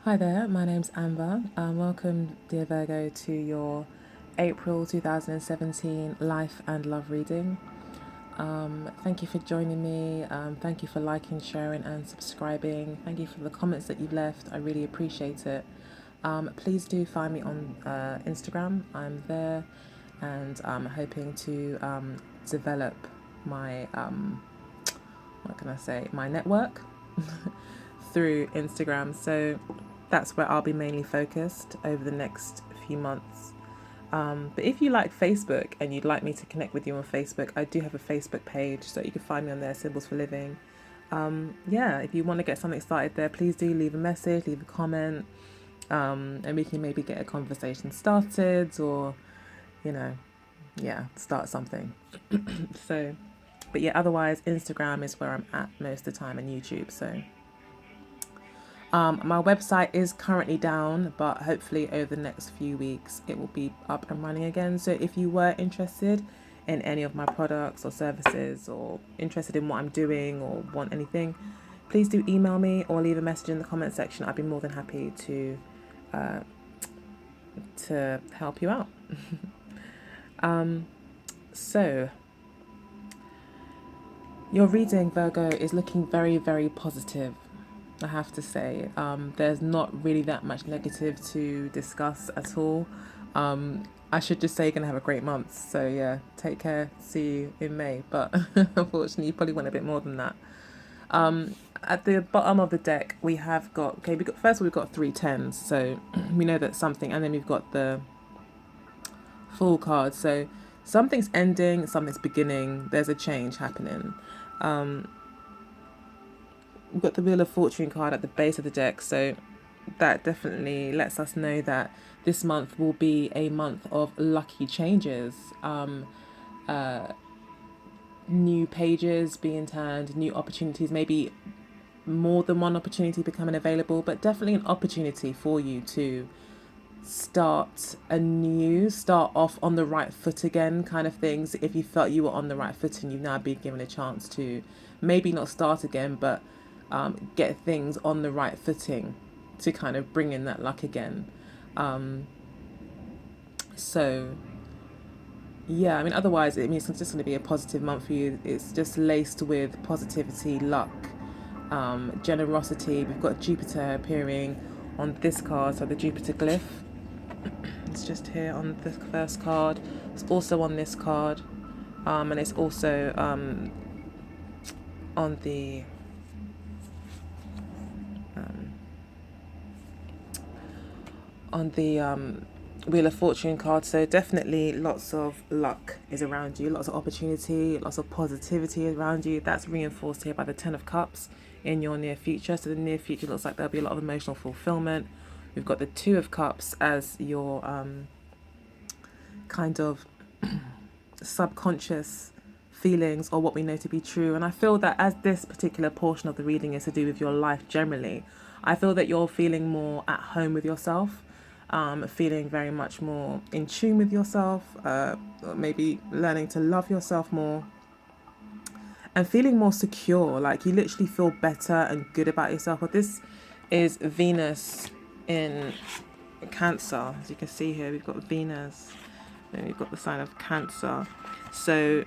Hi there, my name's Amber. Welcome, dear Virgo, to your April 2017 Life and Love reading. Thank you for joining me. Thank you for liking, sharing, and subscribing. Thank you for the comments that you've left. I really appreciate it. Please do find me on Instagram. I'm there, and I'm hoping to develop my what can I say, my network through Instagram. So that's where I'll be mainly focused over the next few months. But if you like Facebook and you'd like me to connect with you on Facebook, I do have a Facebook page, so you can find me on there, Symbols for Living. Yeah, if you want to get something started there, please do leave a message, leave a comment, and we can maybe get a conversation started or, you know, yeah, start something. So, but yeah, otherwise, Instagram is where I'm at most of the time and YouTube. So, my website is currently down, but hopefully over the next few weeks it will be up and running again. So if you were interested in any of my products or services or interested in what I'm doing or want anything, please do email me or leave a message in the comment section. I'd be more than happy uh, to help you out. So your reading, Virgo, is looking very, very positive. I have to say, there's not really that much negative to discuss at all. I should just say you're gonna have a great month. So yeah, take care. See you in May. But unfortunately, you probably want a bit more than that. At the bottom of the deck, we have got We got first. We've got three tens, so we know that something, and then we've got the Fool card. So something's ending, something's beginning. There's a change happening. Um, we've got the Wheel of Fortune card at the base of the deck, so that definitely lets us know that this month will be a month of lucky changes. New pages being turned, new opportunities, maybe more than one opportunity becoming available, but definitely an opportunity for you to start anew, start off on the right foot again, kind of things. If you felt you were on the right foot and you've now been given a chance to maybe not start again, but get things on the right footing to kind of bring in that luck again. So yeah, I mean, otherwise, it means it's just going to be a positive month for you. It's just laced with positivity, luck, generosity. We've got Jupiter appearing on this card, so the Jupiter glyph. It's just here on the first card. It's also on this card, and it's also on the um, on the Wheel of Fortune card. So definitely lots of luck is around you, lots of opportunity, lots of positivity around you. That's reinforced here by the Ten of Cups in your near future. So the near future looks like there'll be a lot of emotional fulfillment. We've got the Two of Cups as your kind of subconscious feelings or what we know to be true. And I feel that as this particular portion of the reading is to do with your life generally, I feel that you're feeling more at home with yourself, feeling very much more in tune with yourself, maybe learning to love yourself more and feeling more secure. Like you literally feel better and good about yourself. But this is Venus in Cancer. As you can see here, we've got Venus and we've got the sign of Cancer. So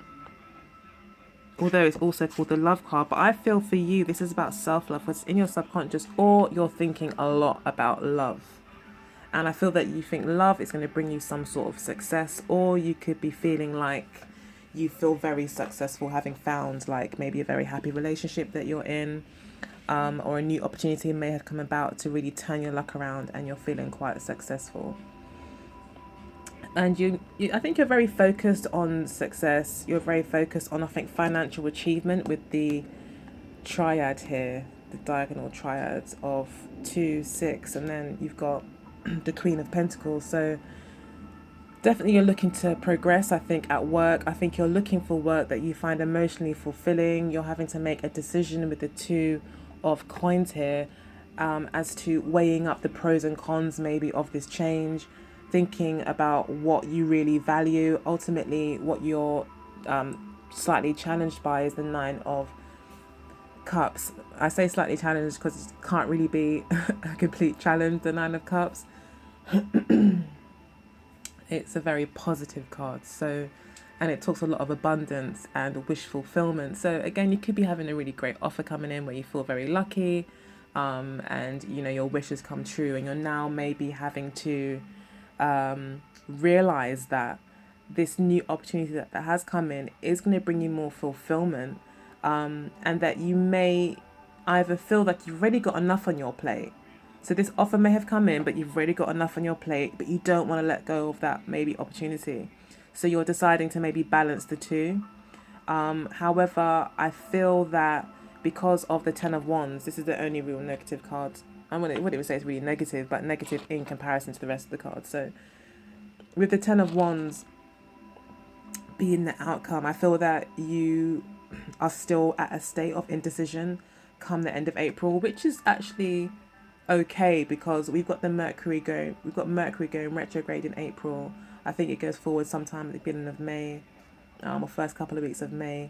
although it's also called the love card, but I feel for you this is about self-love. What's in your subconscious, or you're thinking a lot about love. And I feel that you think love is going to bring you some sort of success, or you could be feeling like you feel very successful having found like maybe a very happy relationship that you're in, or a new opportunity may have come about to really turn your luck around and you're feeling quite successful. And I think you're very focused on success. You're very focused on, I think, financial achievement with the triad here, the diagonal triads of 2, 6, and then you've got the Queen of Pentacles. So definitely you're looking to progress, I think, at work. I think you're looking for work that you find emotionally fulfilling. You're having to make a decision with the Two of Coins here, as to weighing up the pros and cons maybe of this change, thinking about what you really value. Ultimately, what you're slightly challenged by is the Nine of Cups. I say slightly challenged because it can't really be a complete challenge, the Nine of Cups. It's a very positive card. So, and it talks a lot of abundance and wish fulfillment. So again, you could be having a really great offer coming in where you feel very lucky, and you know your wishes come true, and you're now maybe having to realize that this new opportunity that has come in is going to bring you more fulfillment, and that you may either feel like you've already got enough on your plate. So this offer may have come in, but you've already got enough on your plate, but you don't want to let go of that maybe opportunity. So you're deciding to maybe balance the two. However, I feel that because of the Ten of Wands, this is the only real negative card. I wouldn't even say it's really negative, but negative in comparison to the rest of the cards. So with the Ten of Wands being the outcome, I feel that you are still at a state of indecision come the end of April, which is actually okay because we've got Mercury going retrograde in April. I think it goes forward sometime at the beginning of May, or first couple of weeks of May.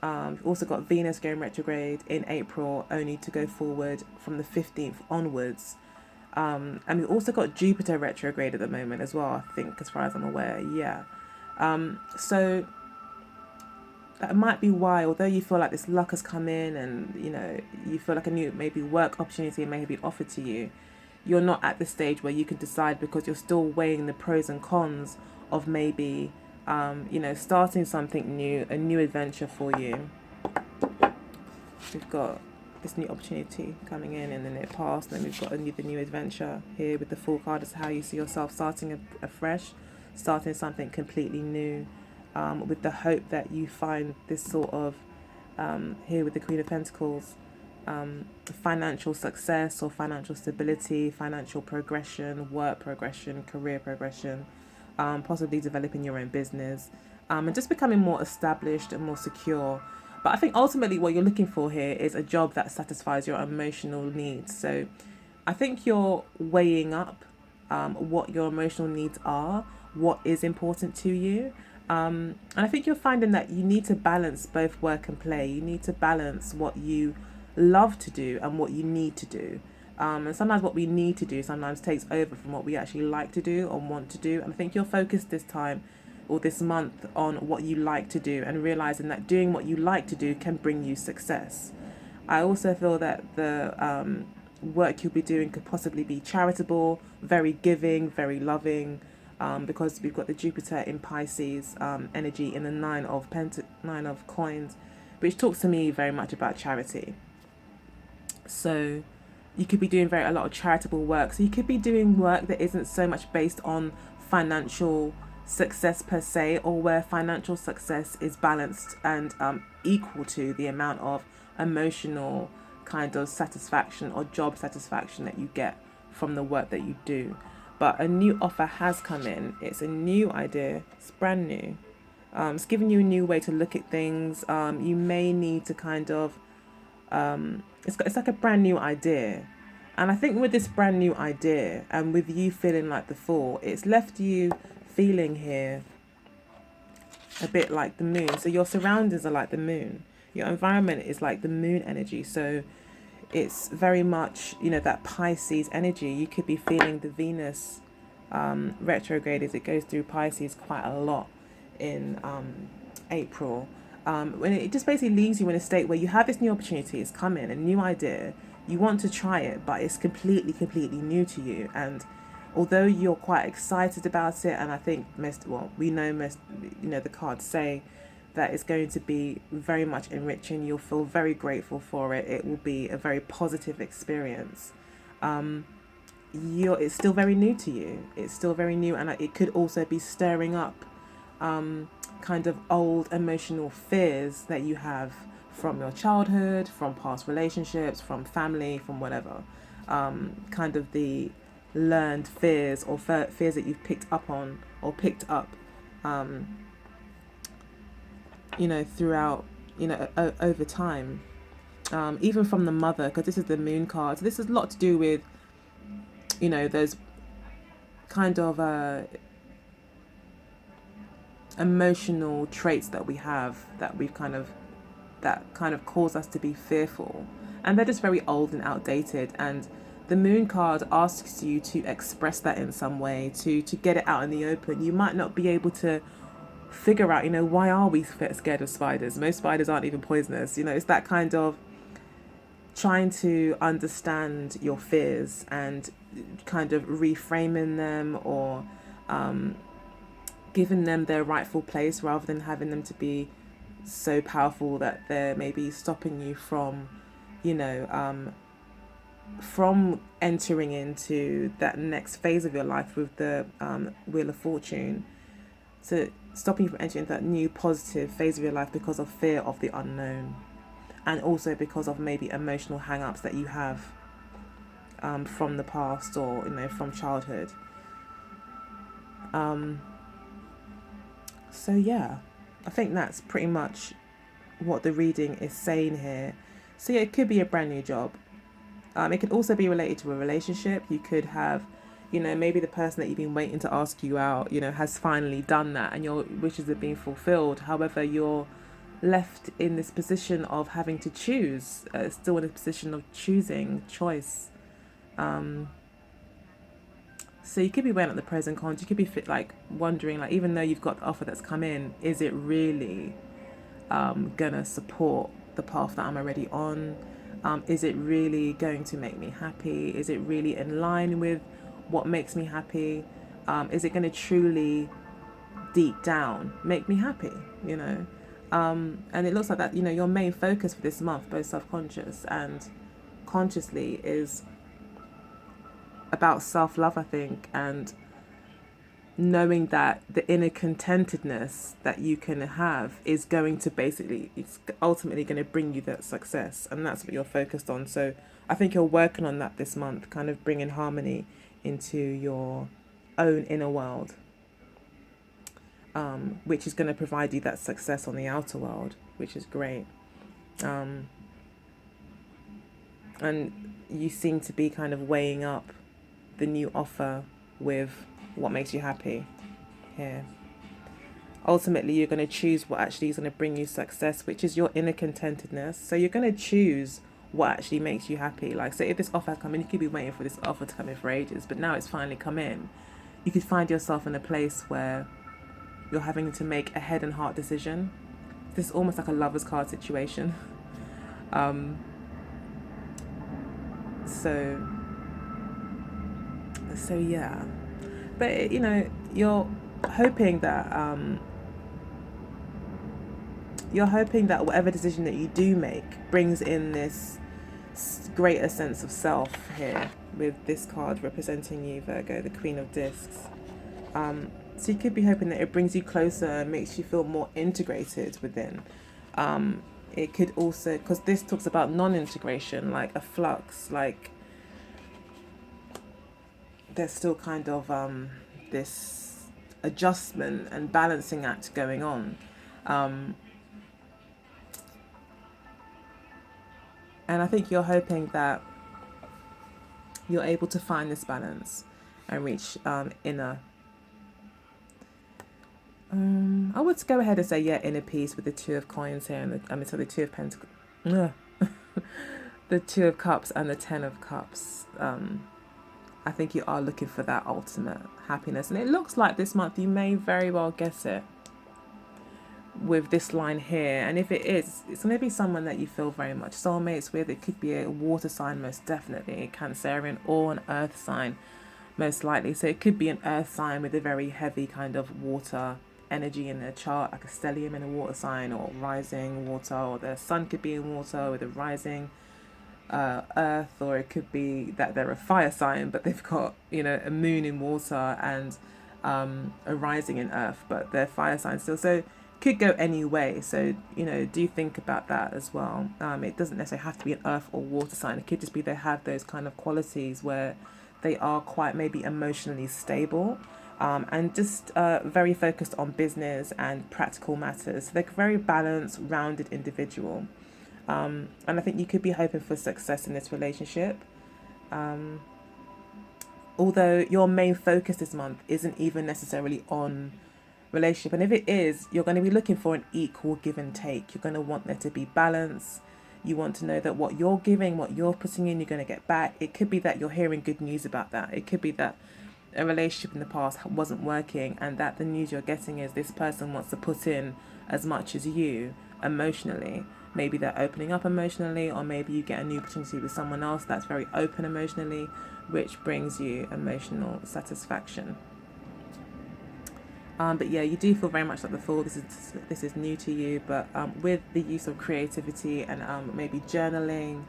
We've also got Venus going retrograde in April, only to go forward from the 15th onwards. And we've also got Jupiter retrograde at the moment as well, I think, as far as I'm aware. Yeah. So that might be why, although you feel like this luck has come in and, you know, you feel like a new maybe work opportunity may have been offered to you, you're not at the stage where you can decide because you're still weighing the pros and cons of maybe, you know, starting something new, a new adventure for you. We've got this new opportunity coming in and then it passed, and then we've got the new adventure here with the Fool card as how you see yourself starting afresh, starting something completely new, with the hope that you find this sort of, here with the Queen of Pentacles, financial success or financial stability, financial progression, work progression, career progression, possibly developing your own business, and just becoming more established and more secure. But I think ultimately what you're looking for here is a job that satisfies your emotional needs. So I think you're weighing up what your emotional needs are, what is important to you. And I think you're finding that you need to balance both work and play. You need to balance what you love to do and what you need to do. And sometimes what we need to do sometimes takes over from what we actually like to do or want to do. And I think you're focused this time or this month on what you like to do and realizing that doing what you like to do can bring you success. I also feel that the work you'll be doing could possibly be charitable, very giving, very loving, because we've got the Jupiter in Pisces energy in the nine of coins, which talks to me very much about charity. So you could be doing a lot of charitable work. So you could be doing work that isn't so much based on financial success per se, or where financial success is balanced and equal to the amount of emotional kind of satisfaction or job satisfaction that you get from the work that you do. But a new offer has come in. It's a new idea. It's brand new. It's giving you a new way to look at things. You may need to kind of, it's like a brand new idea. And I think with this brand new idea and with you feeling like the Fool, it's left you feeling here a bit like the moon. So your surroundings are like the moon. Your environment is like the moon energy. So it's very much, you know, that Pisces energy. You could be feeling the Venus retrograde as it goes through Pisces quite a lot in April. When it just basically leaves you in a state where you have this new opportunity, it's come in, a new idea, you want to try it, but it's completely new to you. And although you're quite excited about it, and I think the cards say that it's going to be very much enriching, you'll feel very grateful for it, it will be a very positive experience. It's still very new to you, it's still very new, and it could also be stirring up kind of old emotional fears that you have from your childhood, from past relationships, from family, from whatever, kind of the learned fears or fears that you've picked up throughout, over time, even from the mother, because this is the moon card. So this has a lot to do with, those kind of emotional traits that we have, that we've kind of that kind of cause us to be fearful, and they're just very old and outdated. And the moon card asks you to express that in some way, to get it out in the open. You might not be able to figure out, why are we scared of spiders? Most spiders aren't even poisonous. It's that kind of trying to understand your fears and kind of reframing them, or giving them their rightful place, rather than having them to be so powerful that they're maybe stopping you from, from entering into that next phase of your life with the Wheel of Fortune. So stopping you from entering that new positive phase of your life because of fear of the unknown, and also because of maybe emotional hang-ups that you have from the past, or from childhood. So yeah, I think that's pretty much what the reading is saying here. So yeah, it could be a brand new job. It could also be related to a relationship. You could have, maybe the person that you've been waiting to ask you out, has finally done that, and your wishes have been fulfilled. However, you're left in this position of having to choose, still in a position of choice. So you could be weighing up the pros and cons. You could be wondering, even though you've got the offer that's come in, is it really gonna support the path that I'm already on? Is it really going to make me happy? Is it really in line with what makes me happy? Is it going to truly, deep down, make me happy? And it looks like that, your main focus for this month, both self-conscious and consciously, is about self-love, I think, and knowing that the inner contentedness that you can have is going to it's ultimately going to bring you that success, and that's what you're focused on. So I think you're working on that this month, kind of bringing harmony into your own inner world, which is going to provide you that success on the outer world, which is great. And you seem to be kind of weighing up the new offer with what makes you happy here. Ultimately, you're going to choose what actually is going to bring you success, which is your inner contentedness. So you're going to choose what actually makes you happy. So if this offer has come in, you could be waiting for this offer to come in for ages, but now it's finally come in. You could find yourself in a place where you're having to make a head and heart decision. This is almost like a lover's card situation. So yeah, but you're hoping that whatever decision that you do make brings in this greater sense of self here, with this card representing you, Virgo, the Queen of Discs. So you could be hoping that it brings you closer and makes you feel more integrated within. It could also, because this talks about non-integration, like a flux, there's still kind of this adjustment and balancing act going on. And I think you're hoping that you're able to find this balance and reach inner. I would go ahead and say, inner peace with the Two of Coins here, and the Two of Pentacles, the Two of Cups and the Ten of Cups. I think you are looking for that ultimate happiness, and it looks like this month you may very well guess it with this line here. And if it is, it's going to be someone that you feel very much soulmates with. It could be a water sign, most definitely, a Cancerian, or an earth sign, most likely. So it could be an earth sign with a very heavy kind of water energy in their chart, like a stellium in a water sign, or rising water, or their sun could be in water with a rising earth, or it could be that they're a fire sign but they've got a moon in water and a rising in earth, but they're fire signs still. So could go any way. So do think about that as well. It doesn't necessarily have to be an earth or water sign. It could just be they have those kind of qualities where they are quite maybe emotionally stable, and just very focused on business and practical matters. So they're a very balanced, rounded individual. And I think you could be hoping for success in this relationship. Although your main focus this month isn't even necessarily on relationship. And if it is, you're going to be looking for an equal give and take. You're going to want there to be balance. You want to know that what you're giving, what you're putting in, you're going to get back. It could be that you're hearing good news about that. It could be that a relationship in the past wasn't working, and that the news you're getting is this person wants to put in as much as you emotionally. Maybe they're opening up emotionally, or maybe you get a new opportunity with someone else that's very open emotionally, which brings you emotional satisfaction. But yeah, you do feel very much like the Fool. This is new to you, but with the use of creativity and maybe journaling,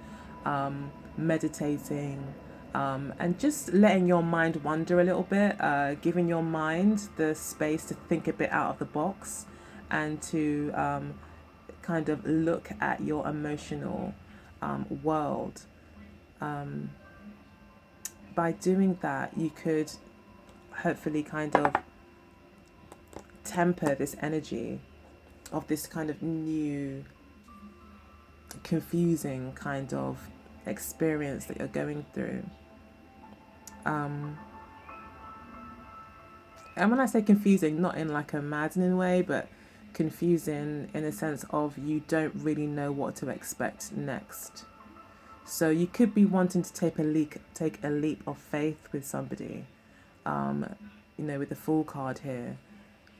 meditating, and just letting your mind wander a little bit, giving your mind the space to think a bit out of the box, and to kind of look at your emotional world. By doing that, you could hopefully kind of temper this energy of this kind of new, confusing kind of experience that you're going through. And when I say confusing, not in like a maddening way, but confusing in a sense of you don't really know what to expect next. So you could be wanting to take a leap of faith with somebody, with the Fool card here,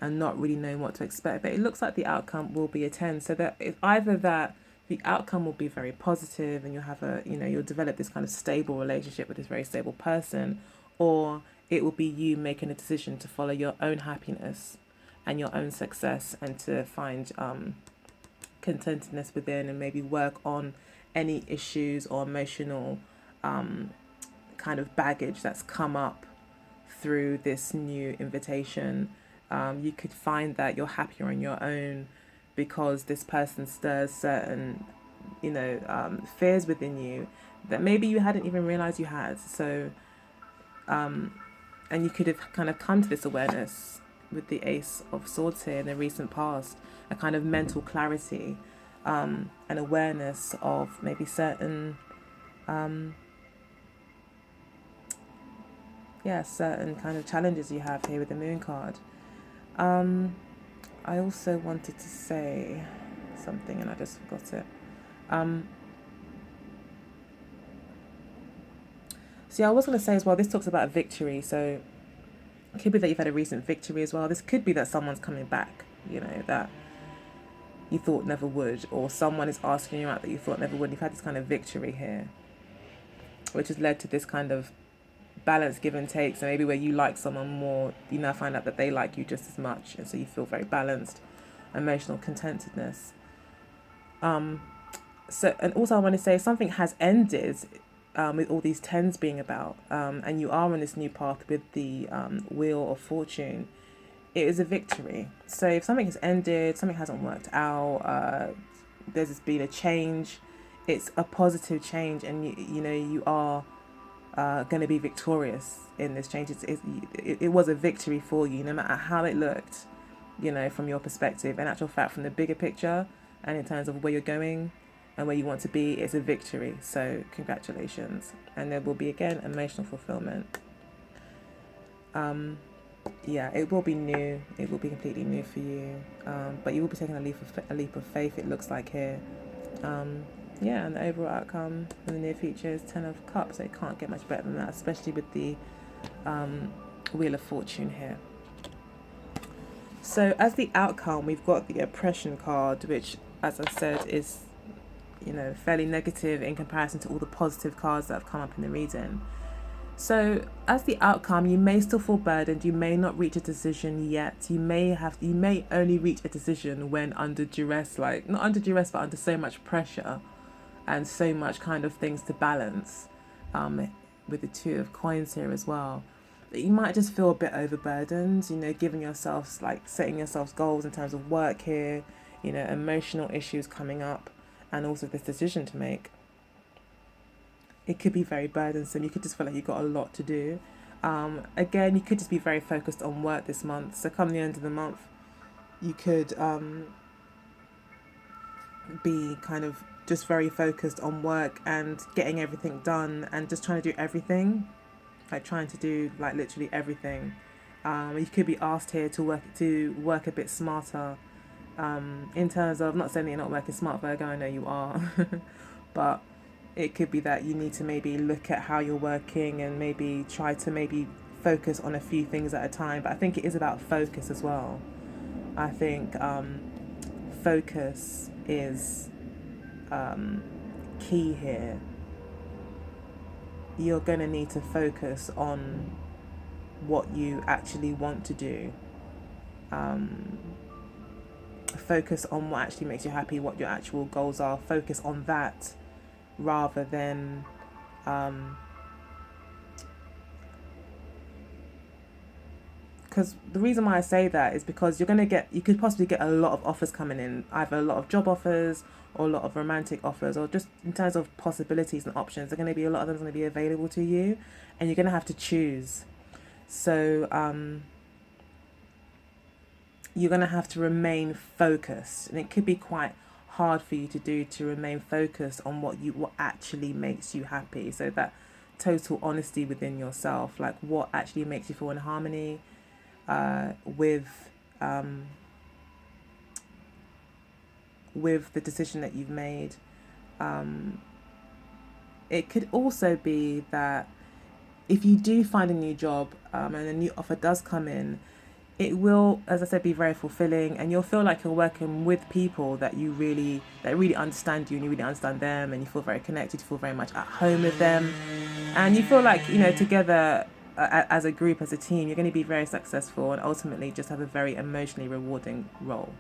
and not really knowing what to expect. But it looks like the outcome will be a 10. So that it's either that the outcome will be very positive and you'll have you'll develop this kind of stable relationship with this very stable person, or it will be you making a decision to follow your own happiness and your own success, and to find contentedness within, and maybe work on any issues or emotional kind of baggage that's come up through this new invitation. You could find that you're happier on your own because this person stirs certain, fears within you that maybe you hadn't even realized you had. So, and you could have kind of come to this awareness with the Ace of Swords here in the recent past, a kind of mental clarity, an awareness of maybe certain, certain kind of challenges you have here with the Moon card. I also wanted to say something and I just forgot it. See, I was going to say as well, this talks about victory. So it could be that you've had a recent victory as well. This could be that someone's coming back, that you thought never would, or someone is asking you out that you thought never would. You've had this kind of victory here, which has led to this kind of balance, give and take. So maybe where you like someone more, you now find out that they like you just as much, and so you feel very balanced, emotional contentedness. So, and also I want to say something has ended with all these tens being about, and you are on this new path with the Wheel of Fortune. It is a victory. So if something has ended, something hasn't worked out, there's been a change, it's a positive change, and you are going to be victorious in this change. It was a victory for you, no matter how it looked, from your perspective. In actual fact, from the bigger picture and in terms of where you're going and where you want to be, it's a victory. So congratulations. And there will be, again, emotional fulfillment. It will be new. It will be completely new for you. But you will be taking a leap of faith, it looks like here. And the overall outcome in the near future is 10 of Cups. So it can't get much better than that, especially with the Wheel of Fortune here. So as the outcome, we've got the Oppression card, which, as I said, is fairly negative in comparison to all the positive cards that have come up in the reading. So as the outcome, you may still feel burdened. You may not reach a decision yet. You may only reach a decision when under duress, like not under duress, but under so much pressure and so much kind of things to balance, with the Two of Coins here as well. You might just feel a bit overburdened, giving yourselves, setting yourselves goals in terms of work here, emotional issues coming up, and also this decision to make. It could be very burdensome. You could just feel like you've got a lot to do. Again, you could just be very focused on work this month. So come the end of the month, you could be kind of just very focused on work and getting everything done and just trying to do everything. Trying to do literally everything. You could be asked here to work a bit smarter, in terms of, not saying that you're not working smart, Virgo, I know you are, but it could be that you need to maybe look at how you're working and maybe try to maybe focus on a few things at a time. But I think it is about focus as well. I think focus is key here. You're going to need to focus on what you actually want to do. Focus on what actually makes you happy, what your actual goals are. Focus on that rather than because the reason why I say that is because you could possibly get a lot of offers coming in, either a lot of job offers or a lot of romantic offers, or just in terms of possibilities and options. There are going to be a lot of them going to be available to you, and you're going to have to choose. So you're going to have to remain focused, and it could be quite hard for you to remain focused on what actually makes you happy. So that total honesty within yourself, like what actually makes you feel in harmony with the decision that you've made. It could also be that if you do find a new job and a new offer does come in, it will, as I said, be very fulfilling, and you'll feel like you're working with people that really understand you, and you really understand them, and you feel very connected, you feel very much at home with them, and you feel like, together as a group, as a team, you're going to be very successful and ultimately just have a very emotionally rewarding role.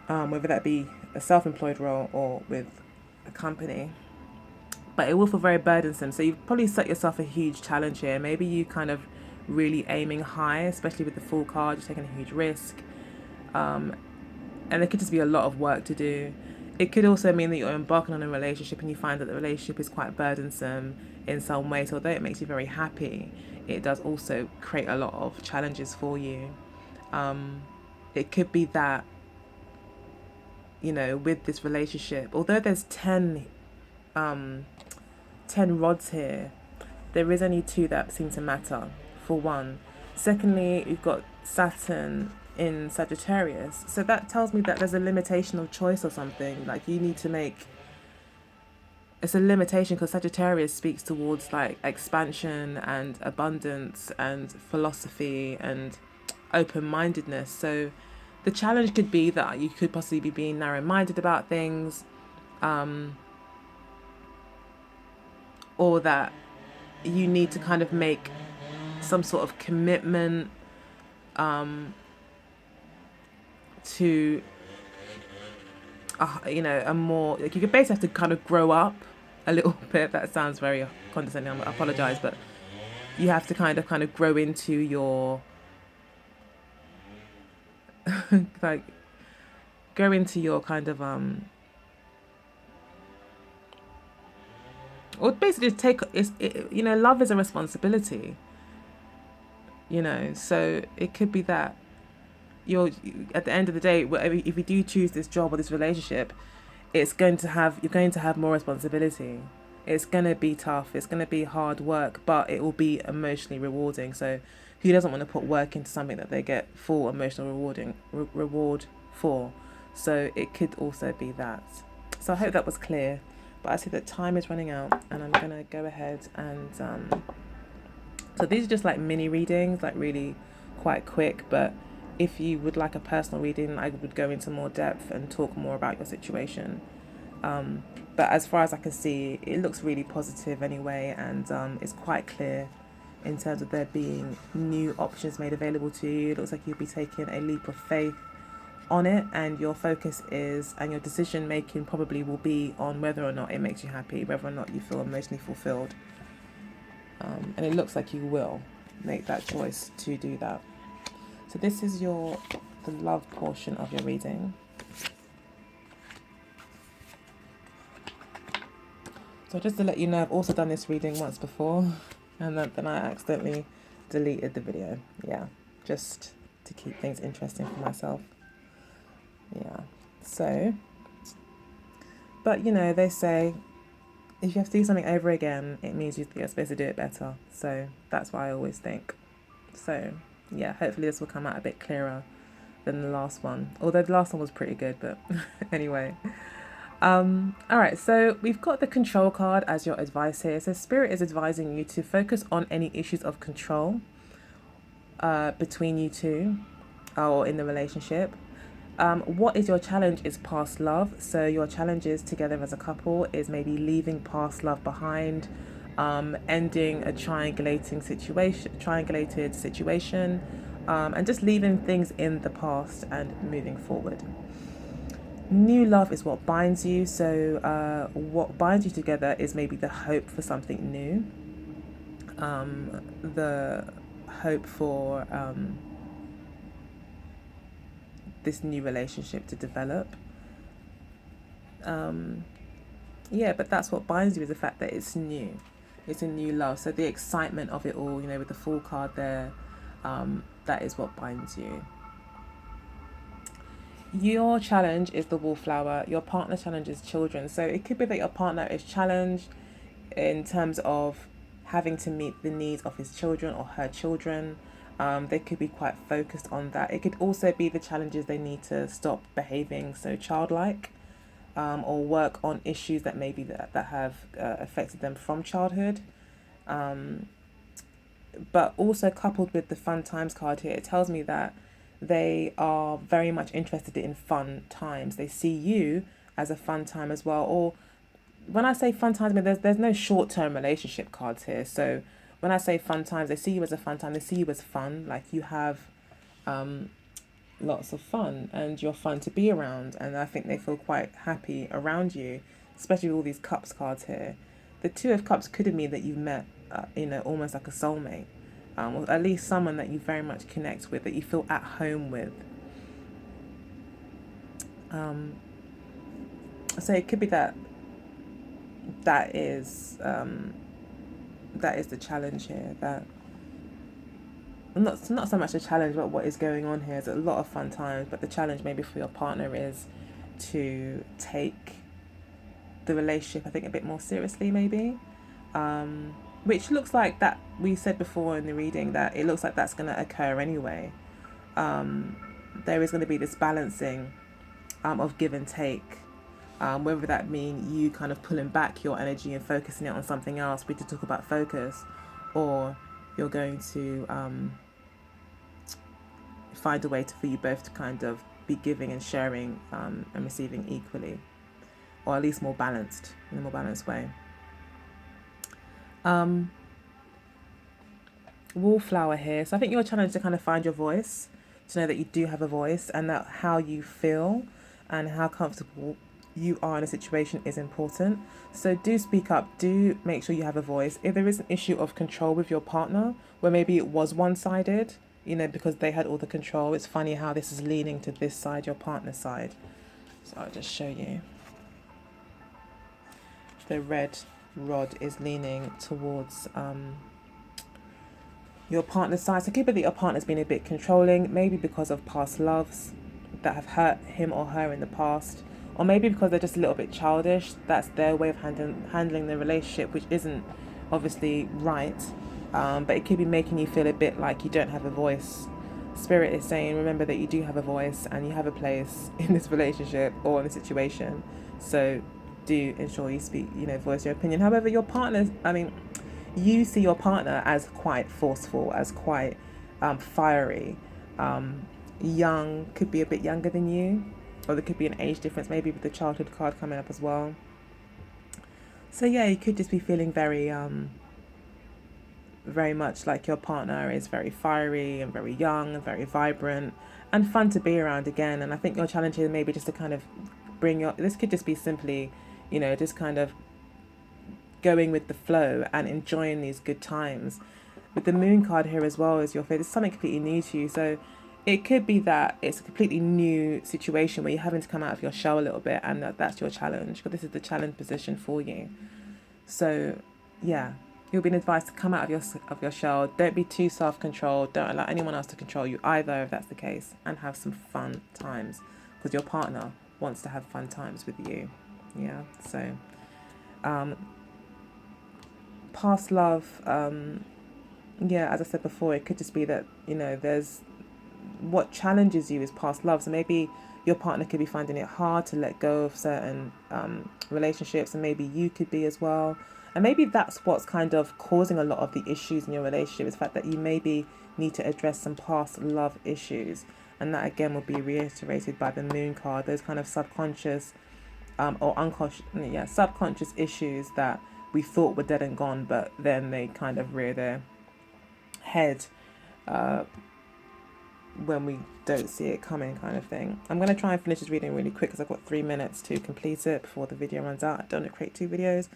Whether that be a self-employed role or with a company. But it will feel very burdensome. So you've probably set yourself a huge challenge here. Maybe you kind of really aiming high, especially with the Fool card, you're taking a huge risk. And there could just be a lot of work to do. It could also mean that you're embarking on a relationship and you find that the relationship is quite burdensome in some ways. Although it makes you very happy, it does also create a lot of challenges for you. It could be that, with this relationship, although there's 10 rods here, there is only 2 that seem to matter, for one. Secondly, you've got Saturn in Sagittarius. So that tells me that there's a limitation of choice or something. Like you need to make... It's a limitation because Sagittarius speaks towards like expansion and abundance and philosophy and open-mindedness. So the challenge could be that you could possibly be being narrow-minded about things, or that you need to kind of make some sort of commitment to a more, like, you could basically have to kind of grow up a little bit. That sounds very condescending, I apologize, but you have to kind of grow into your like go into your kind of or basically love is a responsibility, so it could be that you're, at the end of the day, if you do choose this job or this relationship, you're going to have more responsibility. It's going to be tough, it's going to be hard work, but it will be emotionally rewarding. So who doesn't want to put work into something that they get full emotional reward for? So it could also be that. So I hope that was clear. But I see that time is running out, and I'm going to go ahead and... So these are just like mini readings, like really quite quick. But if you would like a personal reading, I would go into more depth and talk more about your situation. But as far as I can see, it looks really positive anyway, and it's quite clear in terms of there being new options made available to you. It looks like you'll be taking a leap of faith on it, and your focus is, and your decision making probably will be on whether or not it makes you happy, whether or not you feel emotionally fulfilled. And it looks like you will make that choice to do that. So this is the love portion of your reading. So just to let you know, I've also done this reading once before, and then I accidentally deleted the video. Yeah, just to keep things interesting for myself. Yeah, so, but they say if you have to do something over again, it means you're supposed to do it better. So that's what I always think. So yeah, hopefully this will come out a bit clearer than the last one. Although the last one was pretty good, but anyway. All right, so we've got the control card as your advice here. So Spirit is advising you to focus on any issues of control between you two or in the relationship. What is your challenge is past love. So your challenges together as a couple is maybe leaving past love behind, ending a triangulated situation, and just leaving things in the past and moving forward. New love is what binds you. So what binds you together is maybe the hope for something new, the hope for this new relationship to develop. Yeah, but that's what binds you is the fact that it's new. It's a new love. So the excitement of it all, with the Fool card there, that is what binds you. Your challenge is the wallflower. Your partner challenge is children. So it could be that your partner is challenged in terms of having to meet the needs of his children or her children. They could be quite focused on that. It could also be the challenges they need to stop behaving so childlike, or work on issues that maybe that have affected them from childhood. But also coupled with the fun times card here, it tells me that they are very much interested in fun times. They see you as a fun time as well. Or when I say fun times, I mean there's no short term relationship cards here. So when I say fun times, they see you as a fun time. They see you as fun, like you have lots of fun and you're fun to be around. And I think they feel quite happy around you, especially with all these cups cards here. The Two of Cups could mean that you've met, almost like a soulmate, or at least someone that you very much connect with, that you feel at home with. So it could be that is the challenge here. That not so much a challenge, but what is going on here is a lot of fun times. But the challenge maybe for your partner is to take the relationship, I think, a bit more seriously, maybe. Which looks like that we said before in the reading that it looks like that's going to occur anyway. There is going to be this balancing of give and take. Whether that mean you kind of pulling back your energy and focusing it on something else, we did talk about focus, or you're going to find a way for you both to kind of be giving and sharing and receiving equally, or at least more balanced, in a more balanced way. Wallflower here. So I think your challenge is to kind of find your voice, to know that you do have a voice, and that how you feel and how comfortable you are in a situation is important. So do speak up, do make sure you have a voice. If there is an issue of control with your partner, where maybe it was one-sided, because they had all the control, it's funny how this is leaning to this side, your partner's side. So I'll just show you. The red rod is leaning towards your partner's side. So it could be that your partner's been a bit controlling, maybe because of past loves that have hurt him or her in the past, or maybe because they're just a little bit childish. That's their way of handling the relationship, which isn't obviously right. But it could be making you feel a bit like you don't have a voice. Spirit is saying, remember that you do have a voice and you have a place in this relationship or in the situation. So do ensure you speak, voice your opinion. However, your partner, you see your partner as quite forceful, as quite fiery, young, could be a bit younger than you, or there could be an age difference, maybe with the childhood card coming up as well. So yeah, you could just be feeling very very much like your partner is very fiery and very young and very vibrant and fun to be around again. And I think your challenge here maybe just to kind of this could just be simply, just kind of going with the flow and enjoying these good times. With the moon card here as well as your faith, it's something completely new to you. So it could be that it's a completely new situation where you're having to come out of your shell a little bit, and that's your challenge, but this is the challenge position for you. So yeah, you'll be advised to come out of your shell. Don't be too self-controlled. Don't allow anyone else to control you either, if that's the case, and have some fun times, because your partner wants to have fun times with you. Yeah. So past love yeah, as I said before, it could just be that, there's what challenges you is past love. So maybe your partner could be finding it hard to let go of certain relationships, and maybe you could be as well. And maybe that's what's kind of causing a lot of the issues in your relationship, is the fact that you maybe need to address some past love issues. And that again will be reiterated by the moon card, those kind of subconscious or unconscious, yeah, subconscious issues that we thought were dead and gone, but then they kind of rear their head uh, when we don't see it coming, kind of thing. I'm going to try and finish this reading really quick because I've got 3 minutes to complete it before the video runs out. I don't want to create 2 videos.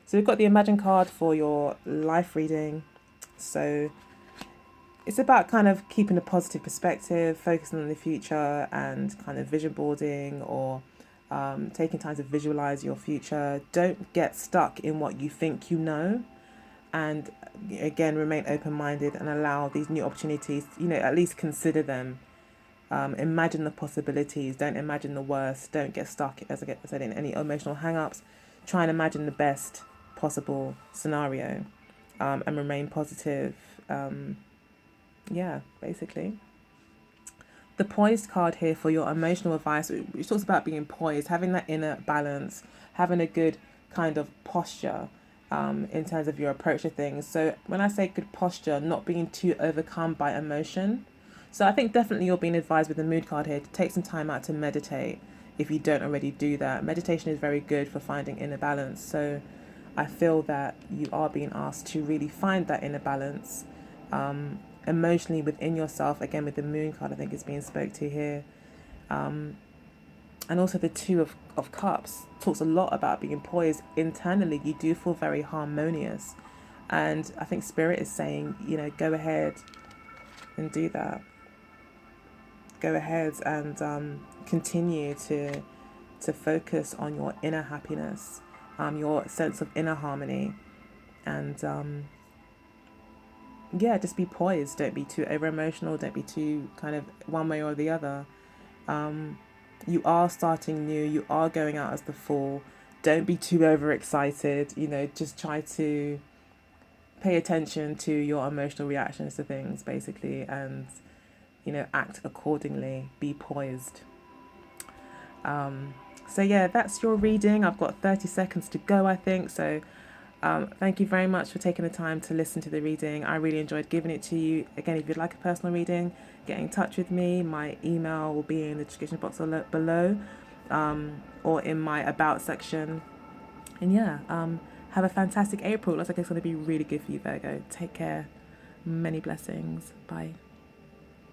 So we've got the Imagine card for your life reading. So it's about kind of keeping a positive perspective, focusing on the future, and kind of vision boarding, or taking time to visualize your future. Don't get stuck in what you think you know, and again, remain open-minded and allow these new opportunities, at least consider them. Imagine the possibilities. Don't imagine the worst. Don't get stuck, as I said, in any emotional hang-ups. Try and imagine the best possible scenario, and remain positive. Yeah, basically. The poised card here for your emotional advice, which talks about being poised, having that inner balance, having a good kind of posture in terms of your approach to things. So when I say good posture, not being too overcome by emotion. So I think definitely you're being advised with the mood card here to take some time out to meditate if you don't already do that. Meditation is very good for finding inner balance. So I feel that you are being asked to really find that inner balance emotionally within yourself. Again, with the moon card, I think is being spoke to here. And also the Two of Cups talks a lot about being poised internally. You do feel very harmonious. And I think Spirit is saying, go ahead and do that. Go ahead and continue to focus on your inner happiness, your sense of inner harmony. And yeah, just be poised. Don't be too over emotional. Don't be too kind of one way or the other. You are starting new. You are going out as the Fool. Don't be too overexcited. Just try to pay attention to your emotional reactions to things, basically, and act accordingly. Be poised. So yeah, that's your reading. I've got 30 seconds to go, I think. So thank you very much for taking the time to listen to the reading. I really enjoyed giving it to you. Again, if you'd like a personal reading, get in touch with me. My email will be in the description box below, or in my about section. And yeah, have a fantastic April. Looks like it's going to be really good for you, Virgo. Take care. Many blessings. Bye.